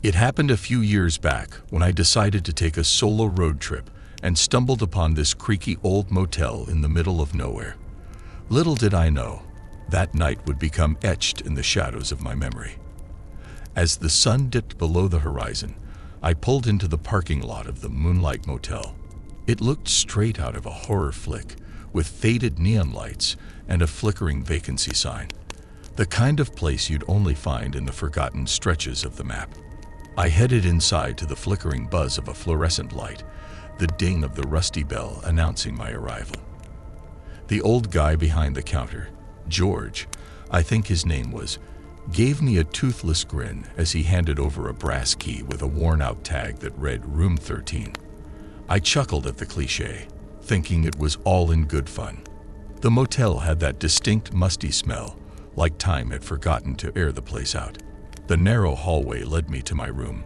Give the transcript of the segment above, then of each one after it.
It happened a few years back when I decided to take a solo road trip and stumbled upon this creaky old motel in the middle of nowhere. Little did I know, that night would become etched in the shadows of my memory. As the sun dipped below the horizon, I pulled into the parking lot of the Moonlight Motel. It looked straight out of a horror flick, with faded neon lights and a flickering vacancy sign. The kind of place you'd only find in the forgotten stretches of the map. I headed inside to the flickering buzz of a fluorescent light, the ding of the rusty bell announcing my arrival. The old guy behind the counter, George, I think his name was, gave me a toothless grin as he handed over a brass key with a worn-out tag that read Room 13. I chuckled at the cliché, thinking it was all in good fun. The motel had that distinct musty smell, like time had forgotten to air the place out. The narrow hallway led me to my room,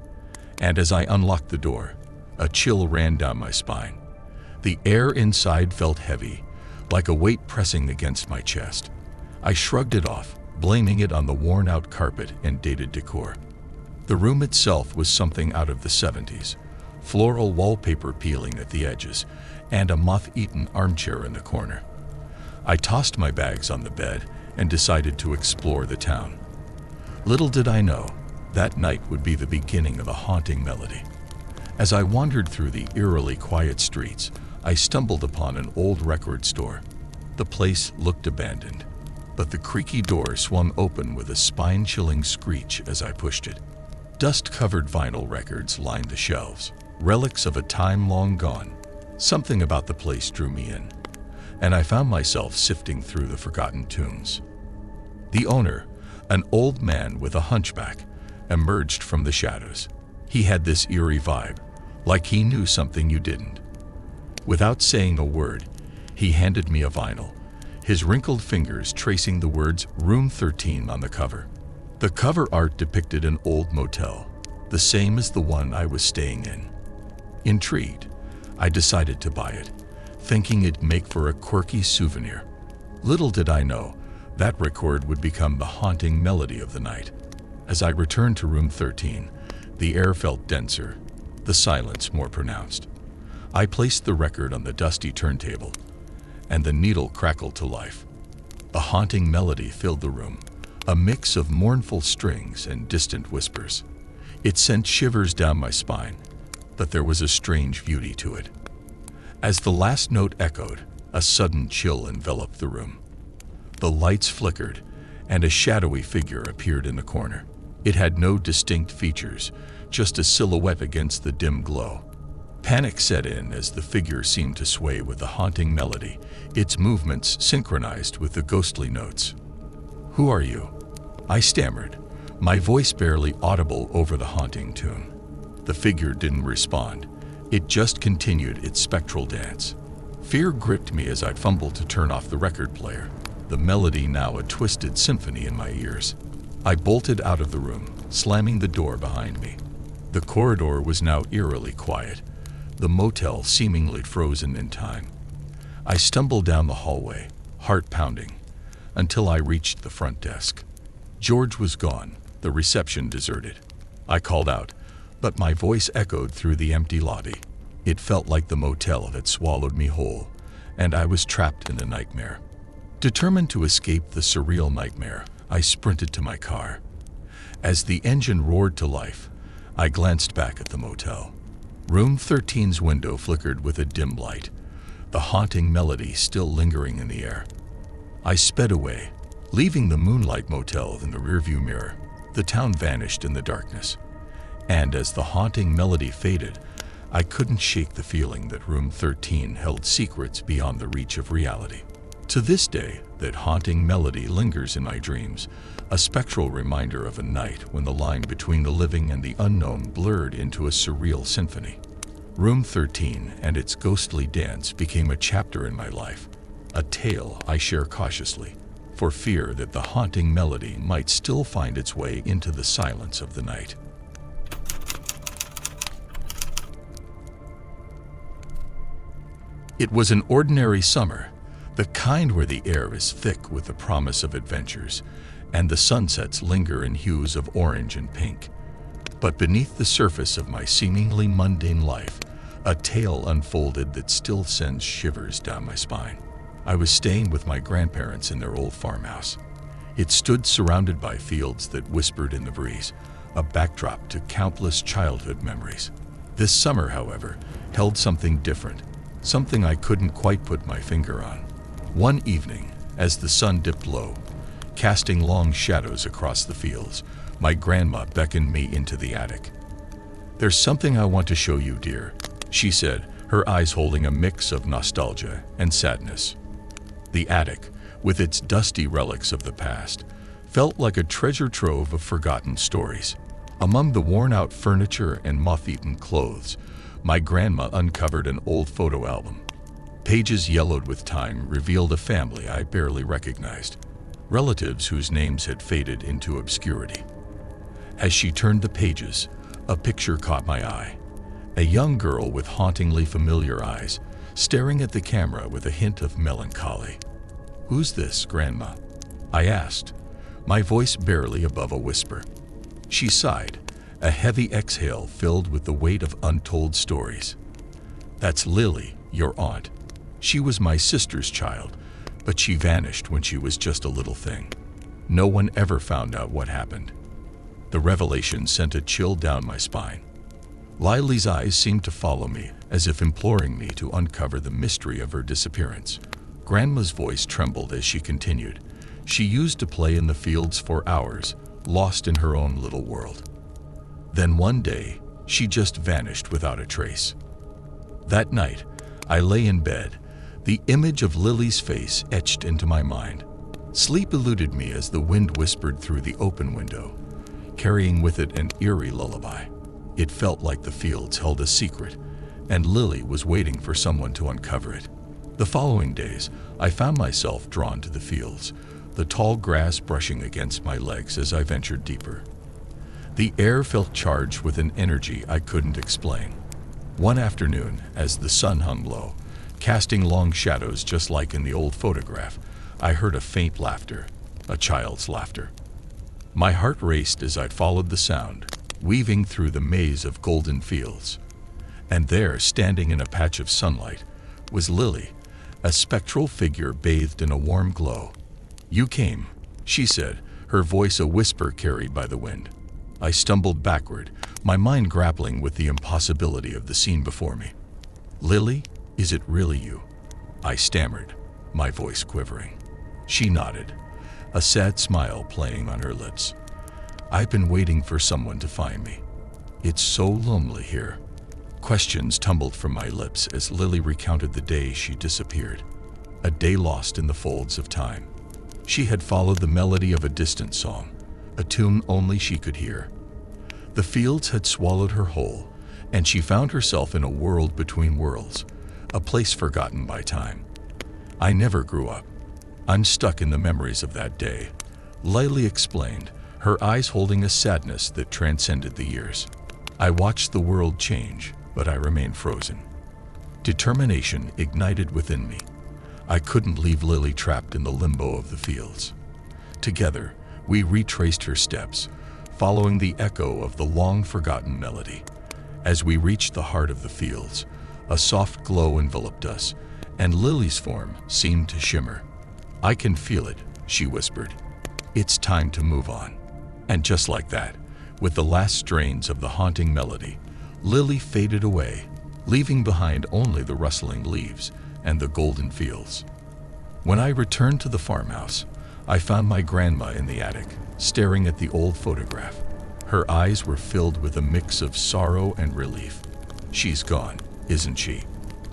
and as I unlocked the door, a chill ran down my spine. The air inside felt heavy, like a weight pressing against my chest. I shrugged it off, blaming it on the worn-out carpet and dated decor. The room itself was something out of the 70s, floral wallpaper peeling at the edges, and a moth-eaten armchair in the corner. I tossed my bags on the bed and decided to explore the town. Little did I know, that night would be the beginning of a haunting melody. As I wandered through the eerily quiet streets, I stumbled upon an old record store. The place looked abandoned, but the creaky door swung open with a spine-chilling screech as I pushed it. Dust-covered vinyl records lined the shelves, relics of a time long gone. Something about the place drew me in, and I found myself sifting through the forgotten tunes. The owner, an old man with a hunchback, emerged from the shadows. He had this eerie vibe, like he knew something you didn't. Without saying a word, he handed me a vinyl, his wrinkled fingers tracing the words Room 13 on the cover. The cover art depicted an old motel, the same as the one I was staying in. Intrigued, I decided to buy it, thinking it'd make for a quirky souvenir. Little did I know, that record would become the haunting melody of the night. As I returned to Room 13, the air felt denser, the silence more pronounced. I placed the record on the dusty turntable, and the needle crackled to life. A haunting melody filled the room, a mix of mournful strings and distant whispers. It sent shivers down my spine, but there was a strange beauty to it. As the last note echoed, a sudden chill enveloped the room. The lights flickered, and a shadowy figure appeared in the corner. It had no distinct features, just a silhouette against the dim glow. Panic set in as the figure seemed to sway with the haunting melody, its movements synchronized with the ghostly notes. "Who are you?" I stammered, my voice barely audible over the haunting tune. The figure didn't respond. It just continued its spectral dance. Fear gripped me as I fumbled to turn off the record player, the melody now a twisted symphony in my ears. I bolted out of the room, slamming the door behind me. The corridor was now eerily quiet, the motel seemingly frozen in time. I stumbled down the hallway, heart pounding, until I reached the front desk. George was gone, the reception deserted. I called out, but my voice echoed through the empty lobby. It felt like the motel had swallowed me whole, and I was trapped in a nightmare. Determined to escape the surreal nightmare, I sprinted to my car. As the engine roared to life, I glanced back at the motel. Room 13's window flickered with a dim light, the haunting melody still lingering in the air. I sped away, leaving the Moonlight Motel in the rearview mirror. The town vanished in the darkness, and as the haunting melody faded, I couldn't shake the feeling that Room 13 held secrets beyond the reach of reality. To this day, that haunting melody lingers in my dreams, a spectral reminder of a night when the line between the living and the unknown blurred into a surreal symphony. Room 13 and its ghostly dance became a chapter in my life, a tale I share cautiously, for fear that the haunting melody might still find its way into the silence of the night. It was an ordinary summer, the kind where the air is thick with the promise of adventures, and the sunsets linger in hues of orange and pink. But beneath the surface of my seemingly mundane life, a tale unfolded that still sends shivers down my spine. I was staying with my grandparents in their old farmhouse. It stood surrounded by fields that whispered in the breeze, a backdrop to countless childhood memories. This summer, however, held something different, something I couldn't quite put my finger on. One evening, as the sun dipped low, casting long shadows across the fields, my grandma beckoned me into the attic. "There's something I want to show you, dear," she said, her eyes holding a mix of nostalgia and sadness. The attic, with its dusty relics of the past, felt like a treasure trove of forgotten stories. Among the worn-out furniture and moth-eaten clothes, my grandma uncovered an old photo album. Pages yellowed with time revealed a family I barely recognized, relatives whose names had faded into obscurity. As she turned the pages, a picture caught my eye. A young girl with hauntingly familiar eyes, staring at the camera with a hint of melancholy. "Who's this, Grandma?" I asked, my voice barely above a whisper. She sighed, a heavy exhale filled with the weight of untold stories. "That's Lily, your aunt. She was my sister's child, but she vanished when she was just a little thing. No one ever found out what happened." The revelation sent a chill down my spine. Lily's eyes seemed to follow me, as if imploring me to uncover the mystery of her disappearance. Grandma's voice trembled as she continued. She used to play in the fields for hours, lost in her own little world. Then one day, she just vanished without a trace. That night, I lay in bed, the image of Lily's face etched into my mind. Sleep eluded me as the wind whispered through the open window, carrying with it an eerie lullaby. It felt like the fields held a secret, and Lily was waiting for someone to uncover it. The following days, I found myself drawn to the fields, the tall grass brushing against my legs as I ventured deeper. The air felt charged with an energy I couldn't explain. One afternoon, as the sun hung low, casting long shadows just like in the old photograph, I heard a faint laughter, a child's laughter. My heart raced as I followed the sound, weaving through the maze of golden fields. And there, standing in a patch of sunlight, was Lily, a spectral figure bathed in a warm glow. "You came," she said, her voice a whisper carried by the wind. I stumbled backward, my mind grappling with the impossibility of the scene before me. "Lily, is it really you?" I stammered, my voice quivering. She nodded, a sad smile playing on her lips. "I've been waiting for someone to find me. It's so lonely here." Questions tumbled from my lips as Lily recounted the day she disappeared, a day lost in the folds of time. She had followed the melody of a distant song, a tune only she could hear. The fields had swallowed her whole, and she found herself in a world between worlds, a place forgotten by time. "I never grew up. I'm stuck in the memories of that day," Lily explained, her eyes holding a sadness that transcended the years. I watched the world change, but I remained frozen. Determination ignited within me. I couldn't leave Lily trapped in the limbo of the fields. Together, we retraced her steps, following the echo of the long-forgotten melody. As we reached the heart of the fields, a soft glow enveloped us, and Lily's form seemed to shimmer. "I can feel it," she whispered. "It's time to move on." And just like that, with the last strains of the haunting melody, Lily faded away, leaving behind only the rustling leaves and the golden fields. When I returned to the farmhouse, I found my grandma in the attic, staring at the old photograph. Her eyes were filled with a mix of sorrow and relief. "She's gone, isn't she?"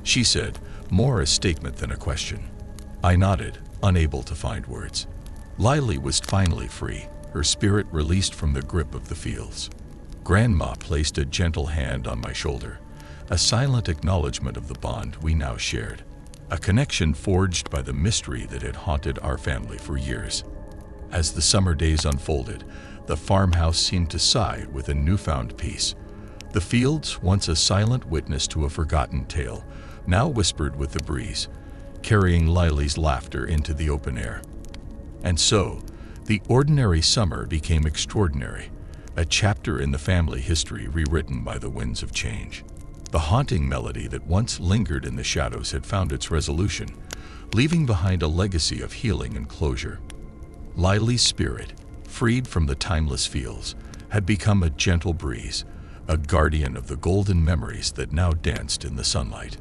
she said, more a statement than a question. I nodded, unable to find words. Lily was finally free, her spirit released from the grip of the fields. Grandma placed a gentle hand on my shoulder, a silent acknowledgement of the bond we now shared, a connection forged by the mystery that had haunted our family for years. As the summer days unfolded, the farmhouse seemed to sigh with a newfound peace. The fields, once a silent witness to a forgotten tale, now whispered with the breeze, carrying Lily's laughter into the open air. And so, the ordinary summer became extraordinary, a chapter in the family history rewritten by the winds of change. The haunting melody that once lingered in the shadows had found its resolution, leaving behind a legacy of healing and closure. Lily's spirit, freed from the timeless fields, had become a gentle breeze, a guardian of the golden memories that now danced in the sunlight.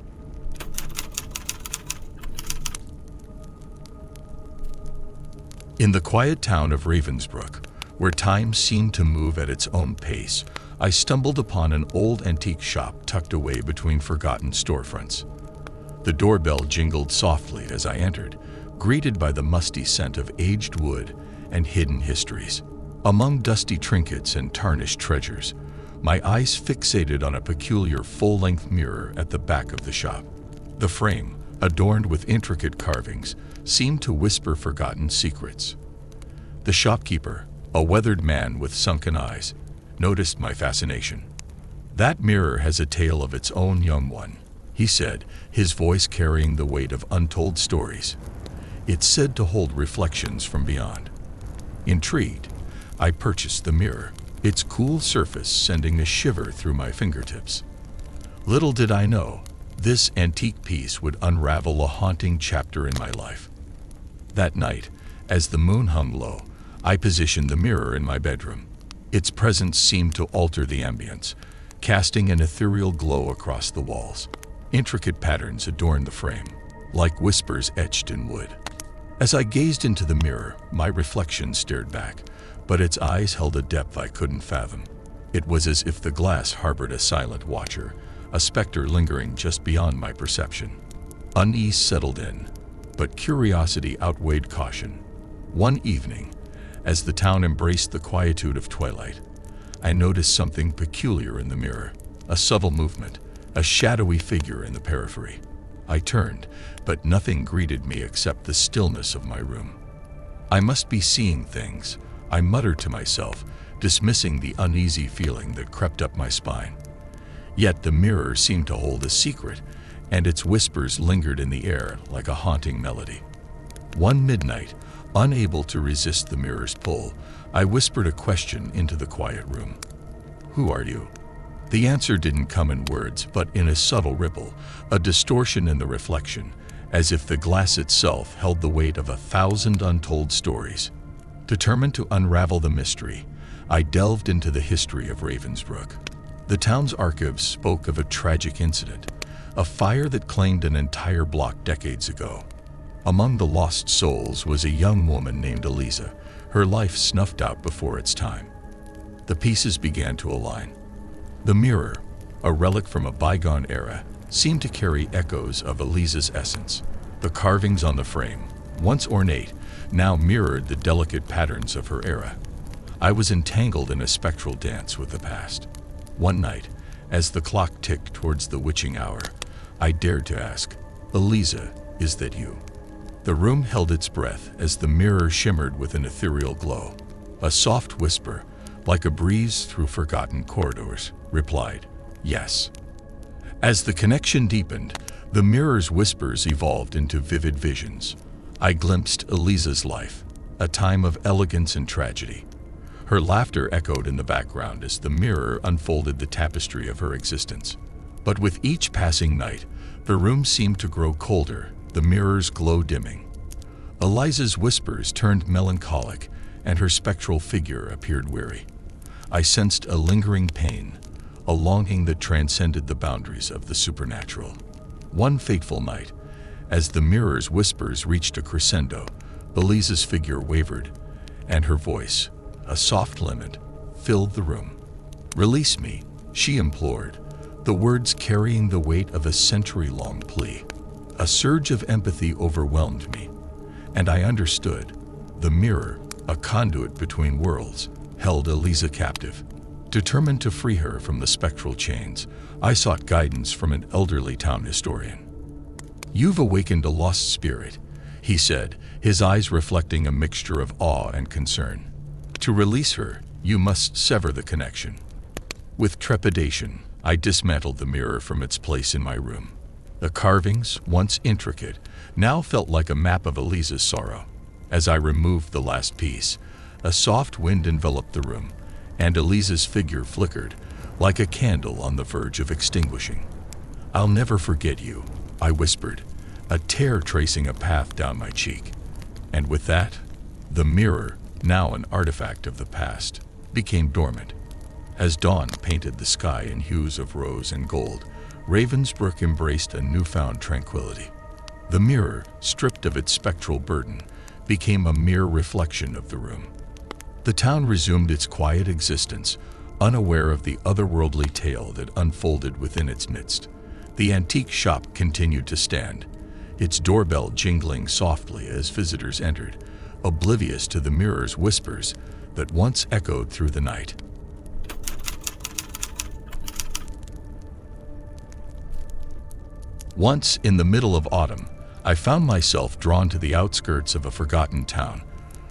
In the quiet town of Ravensbrook, where time seemed to move at its own pace, I stumbled upon an old antique shop tucked away between forgotten storefronts. The doorbell jingled softly as I entered, greeted by the musty scent of aged wood and hidden histories. Among dusty trinkets and tarnished treasures, my eyes fixated on a peculiar full-length mirror at the back of the shop. The frame, adorned with intricate carvings, seemed to whisper forgotten secrets. The shopkeeper, a weathered man with sunken eyes, noticed my fascination. "That mirror has a tale of its own, young one," he said, his voice carrying the weight of untold stories. "It's said to hold reflections from beyond." Intrigued, I purchased the mirror, its cool surface sending a shiver through my fingertips. Little did I know, this antique piece would unravel a haunting chapter in my life. That night, as the moon hung low, I positioned the mirror in my bedroom. Its presence seemed to alter the ambience, casting an ethereal glow across the walls. Intricate patterns adorned the frame, like whispers etched in wood. As I gazed into the mirror, my reflection stared back, but its eyes held a depth I couldn't fathom. It was as if the glass harbored a silent watcher, a specter lingering just beyond my perception. Unease settled in, but curiosity outweighed caution. One evening, as the town embraced the quietude of twilight, I noticed something peculiar in the mirror, a subtle movement, a shadowy figure in the periphery. I turned, but nothing greeted me except the stillness of my room. "I must be seeing things," I muttered to myself, dismissing the uneasy feeling that crept up my spine. Yet the mirror seemed to hold a secret, and its whispers lingered in the air like a haunting melody. One midnight, unable to resist the mirror's pull, I whispered a question into the quiet room. "Who are you?" The answer didn't come in words, but in a subtle ripple, a distortion in the reflection, as if the glass itself held the weight of 1,000 untold stories. Determined to unravel the mystery, I delved into the history of Ravensbrook. The town's archives spoke of a tragic incident, a fire that claimed an entire block decades ago. Among the lost souls was a young woman named Eliza, her life snuffed out before its time. The pieces began to align. The mirror, a relic from a bygone era, seemed to carry echoes of Eliza's essence. The carvings on the frame, once ornate, now mirrored the delicate patterns of her era. I was entangled in a spectral dance with the past. One night, as the clock ticked towards the witching hour, I dared to ask, "Eliza, is that you?" The room held its breath as the mirror shimmered with an ethereal glow. A soft whisper, like a breeze through forgotten corridors, replied, "Yes." As the connection deepened, the mirror's whispers evolved into vivid visions. I glimpsed Eliza's life, a time of elegance and tragedy. Her laughter echoed in the background as the mirror unfolded the tapestry of her existence. But with each passing night, the room seemed to grow colder, the mirror's glow dimming. Eliza's whispers turned melancholic, and her spectral figure appeared weary. I sensed a lingering pain, a longing that transcended the boundaries of the supernatural. One fateful night, as the mirror's whispers reached a crescendo, Eliza's figure wavered, and her voice, a soft lament, filled the room. "Release me," she implored, the words carrying the weight of a century-long plea. A surge of empathy overwhelmed me, and I understood. The mirror, a conduit between worlds, held Eliza captive. Determined to free her from the spectral chains, I sought guidance from an elderly town historian. "You've awakened a lost spirit," he said, his eyes reflecting a mixture of awe and concern. "To release her, you must sever the connection." With trepidation, I dismantled the mirror from its place in my room. The carvings, once intricate, now felt like a map of Eliza's sorrow. As I removed the last piece, a soft wind enveloped the room, and Elisa's figure flickered, like a candle on the verge of extinguishing. "I'll never forget you," I whispered, a tear tracing a path down my cheek. And with that, the mirror, now an artifact of the past, became dormant. As dawn painted the sky in hues of rose and gold, Ravensbrück embraced a newfound tranquility. The mirror, stripped of its spectral burden, became a mere reflection of the room. The town resumed its quiet existence, unaware of the otherworldly tale that unfolded within its midst. The antique shop continued to stand, its doorbell jingling softly as visitors entered, oblivious to the mirror's whispers that once echoed through the night. Once, in the middle of autumn, I found myself drawn to the outskirts of a forgotten town,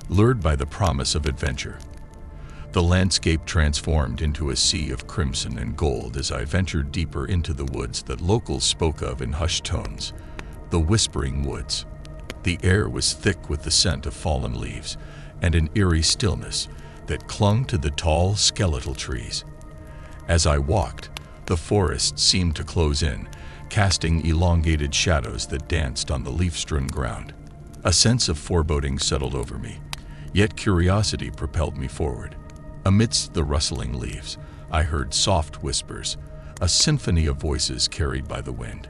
lured by the promise of adventure. The landscape transformed into a sea of crimson and gold as I ventured deeper into the woods that locals spoke of in hushed tones, the Whispering Woods. The air was thick with the scent of fallen leaves and an eerie stillness that clung to the tall, skeletal trees. As I walked, the forest seemed to close in, casting elongated shadows that danced on the leaf-strewn ground. A sense of foreboding settled over me, yet curiosity propelled me forward. Amidst the rustling leaves, I heard soft whispers, a symphony of voices carried by the wind.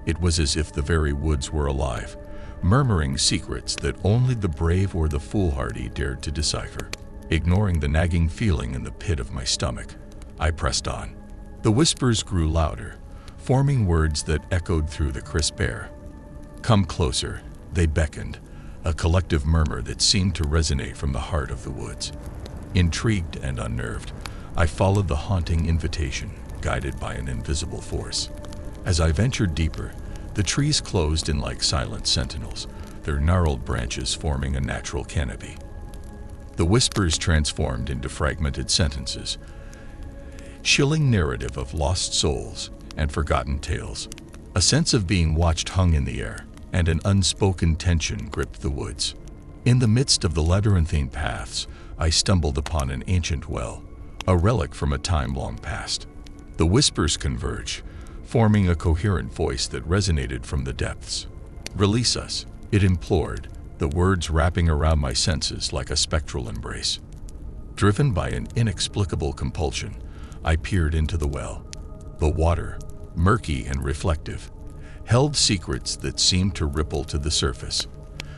It was as if the very woods were alive, murmuring secrets that only the brave or the foolhardy dared to decipher. Ignoring the nagging feeling in the pit of my stomach, I pressed on. The whispers grew louder, forming words that echoed through the crisp air. "Come closer," they beckoned, a collective murmur that seemed to resonate from the heart of the woods. Intrigued and unnerved, I followed the haunting invitation, guided by an invisible force. As I ventured deeper, the trees closed in like silent sentinels, their gnarled branches forming a natural canopy. The whispers transformed into fragmented sentences, chilling narrative of lost souls and forgotten tales. A sense of being watched hung in the air, and an unspoken tension gripped the woods. In the midst of the labyrinthine paths, I stumbled upon an ancient well, a relic from a time long past. The whispers converged, forming a coherent voice that resonated from the depths. "Release us," it implored, the words wrapping around my senses like a spectral embrace. Driven by an inexplicable compulsion, I peered into the well. The water, murky and reflective, held secrets that seemed to ripple to the surface.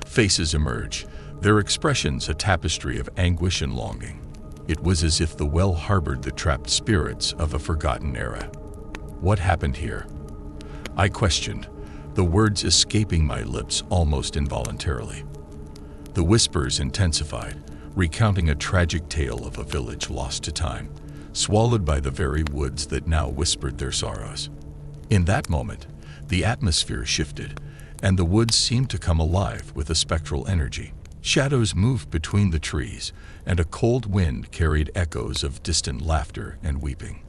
Faces emerged, their expressions a tapestry of anguish and longing. It was as if the well harbored the trapped spirits of a forgotten era. "What happened here?" I questioned, the words escaping my lips almost involuntarily. The whispers intensified, recounting a tragic tale of a village lost to time, swallowed by the very woods that now whispered their sorrows. In that moment, the atmosphere shifted, and the woods seemed to come alive with a spectral energy. Shadows moved between the trees, and a cold wind carried echoes of distant laughter and weeping.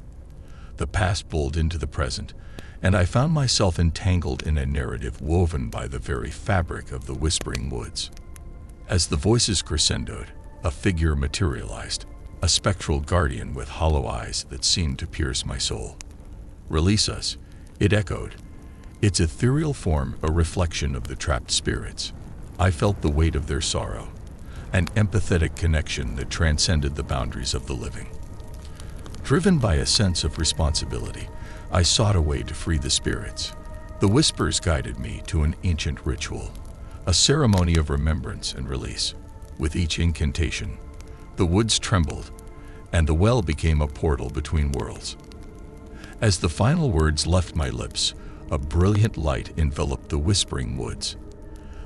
The past pulled into the present, and I found myself entangled in a narrative woven by the very fabric of the Whispering Woods. As the voices crescendoed, a figure materialized, a spectral guardian with hollow eyes that seemed to pierce my soul. "Release us," it echoed, its ethereal form a reflection of the trapped spirits. I felt the weight of their sorrow, an empathetic connection that transcended the boundaries of the living. Driven by a sense of responsibility, I sought a way to free the spirits. The whispers guided me to an ancient ritual, a ceremony of remembrance and release. With each incantation, the woods trembled, and the well became a portal between worlds. As the final words left my lips, a brilliant light enveloped the Whispering Woods.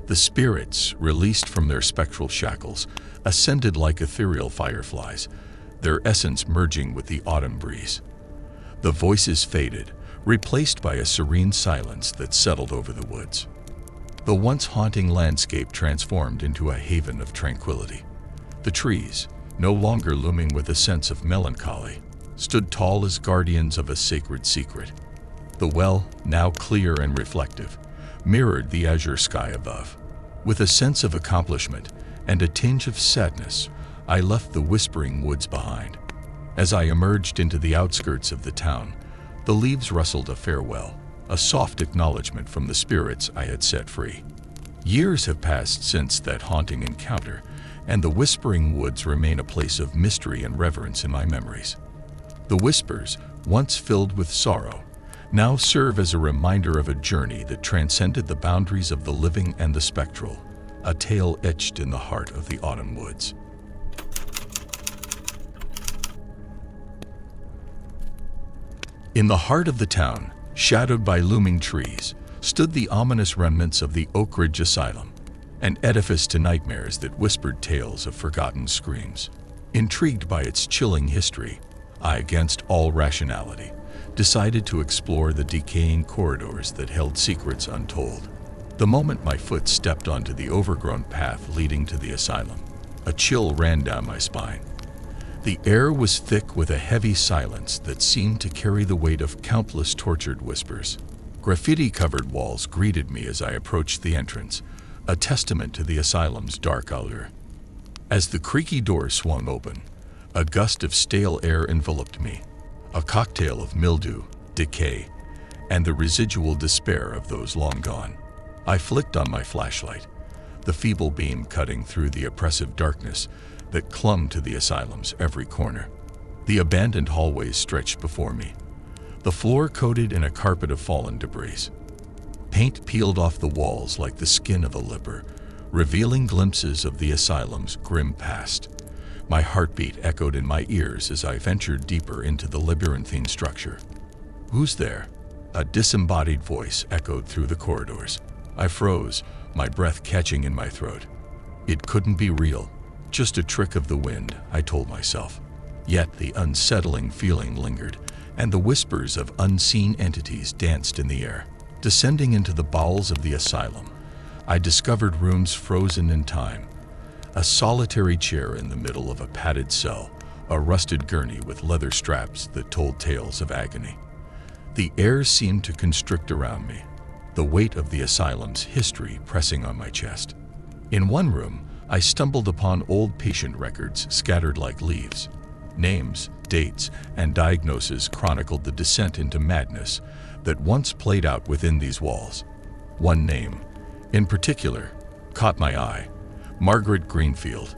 The spirits, released from their spectral shackles, ascended like ethereal fireflies, their essence merging with the autumn breeze. The voices faded, replaced by a serene silence that settled over the woods. The once haunting landscape transformed into a haven of tranquility. The trees, no longer looming with a sense of melancholy, stood tall as guardians of a sacred secret. The well, now clear and reflective, mirrored the azure sky above. With a sense of accomplishment and a tinge of sadness, I left the Whispering Woods behind. As I emerged into the outskirts of the town, the leaves rustled a farewell, a soft acknowledgement from the spirits I had set free. Years have passed since that haunting encounter, and the Whispering Woods remain a place of mystery and reverence in my memories. The whispers, once filled with sorrow, now serve as a reminder of a journey that transcended the boundaries of the living and the spectral, a tale etched in the heart of the autumn woods. In the heart of the town, shadowed by looming trees, stood the ominous remnants of the Oak Ridge Asylum, an edifice to nightmares that whispered tales of forgotten screams. Intrigued by its chilling history, I, against all rationality, decided to explore the decaying corridors that held secrets untold. The moment my foot stepped onto the overgrown path leading to the asylum, a chill ran down my spine. The air was thick with a heavy silence that seemed to carry the weight of countless tortured whispers. Graffiti-covered walls greeted me as I approached the entrance, a testament to the asylum's dark allure. As the creaky door swung open, a gust of stale air enveloped me, a cocktail of mildew, decay, and the residual despair of those long gone. I flicked on my flashlight, the feeble beam cutting through the oppressive darkness that clung to the asylum's every corner. The abandoned hallways stretched before me, the floor coated in a carpet of fallen debris. Paint peeled off the walls like the skin of a leper, revealing glimpses of the asylum's grim past. My heartbeat echoed in my ears as I ventured deeper into the labyrinthine structure. "Who's there?" A disembodied voice echoed through the corridors. I froze, my breath catching in my throat. It couldn't be real, just a trick of the wind, I told myself. Yet the unsettling feeling lingered, and the whispers of unseen entities danced in the air. Descending into the bowels of the asylum, I discovered rooms frozen in time. A solitary chair in the middle of a padded cell, a rusted gurney with leather straps that told tales of agony. The air seemed to constrict around me, the weight of the asylum's history pressing on my chest. In one room, I stumbled upon old patient records scattered like leaves. Names, dates, and diagnoses chronicled the descent into madness that once played out within these walls. One name, in particular, caught my eye: Margaret Greenfield,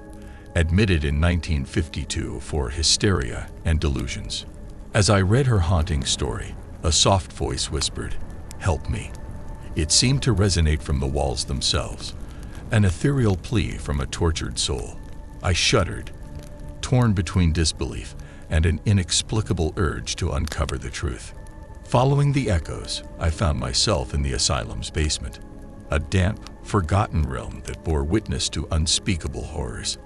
admitted in 1952 for hysteria and delusions. As I read her haunting story, a soft voice whispered, "Help me." It seemed to resonate from the walls themselves, an ethereal plea from a tortured soul. I shuddered, torn between disbelief and an inexplicable urge to uncover the truth. Following the echoes, I found myself in the asylum's basement, a damp, forgotten realm that bore witness to unspeakable horrors.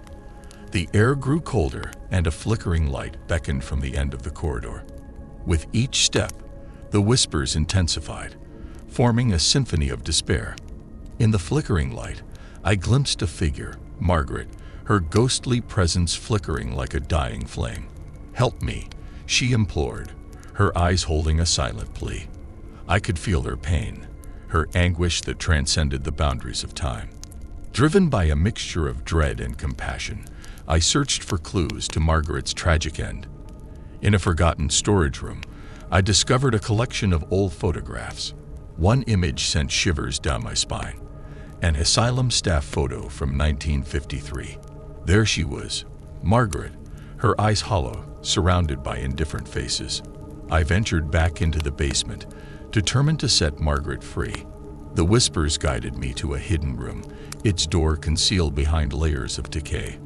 The air grew colder, and a flickering light beckoned from the end of the corridor. With each step, the whispers intensified, forming a symphony of despair. In the flickering light, I glimpsed a figure, Margaret, her ghostly presence flickering like a dying flame. "Help me," she implored, her eyes holding a silent plea. I could feel her pain, her anguish that transcended the boundaries of time. Driven by a mixture of dread and compassion, I searched for clues to Margaret's tragic end. In a forgotten storage room, I discovered a collection of old photographs. One image sent shivers down my spine, an asylum staff photo from 1953. There she was, Margaret, her eyes hollow, surrounded by indifferent faces. I ventured back into the basement, determined to set Margaret free. The whispers guided me to a hidden room, its door concealed behind layers of decay.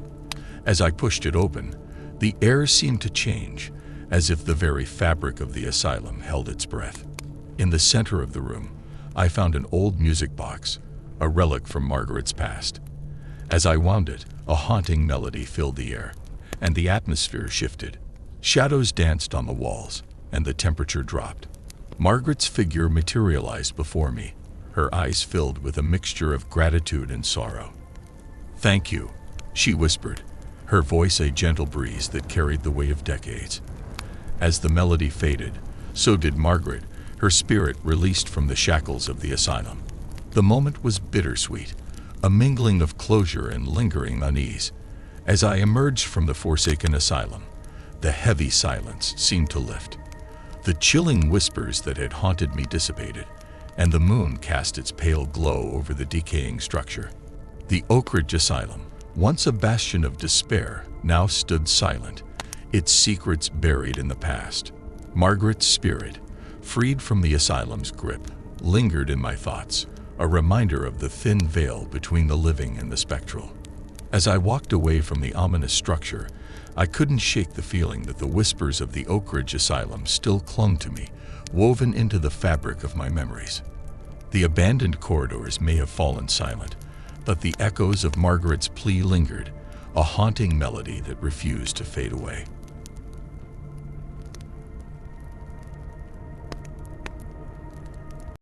As I pushed it open, the air seemed to change, as if the very fabric of the asylum held its breath. In the center of the room, I found an old music box, a relic from Margaret's past. As I wound it, a haunting melody filled the air, and the atmosphere shifted. Shadows danced on the walls, and the temperature dropped. Margaret's figure materialized before me, her eyes filled with a mixture of gratitude and sorrow. "Thank you," she whispered, her voice a gentle breeze that carried the weight of decades. As the melody faded, so did Margaret, her spirit released from the shackles of the asylum. The moment was bittersweet, a mingling of closure and lingering unease. As I emerged from the forsaken asylum, The heavy silence seemed to lift. The chilling whispers that had haunted me dissipated, and the moon cast its pale glow over the decaying structure. The Oak Ridge Asylum, once a bastion of despair, now stood silent, its secrets buried in the past. Margaret's spirit, freed from the asylum's grip, lingered in my thoughts, a reminder of the thin veil between the living and the spectral. As I walked away from the ominous structure, I couldn't shake the feeling that the whispers of the Oak Ridge Asylum still clung to me, woven into the fabric of my memories. The abandoned corridors may have fallen silent, but the echoes of Margaret's plea lingered, a haunting melody that refused to fade away.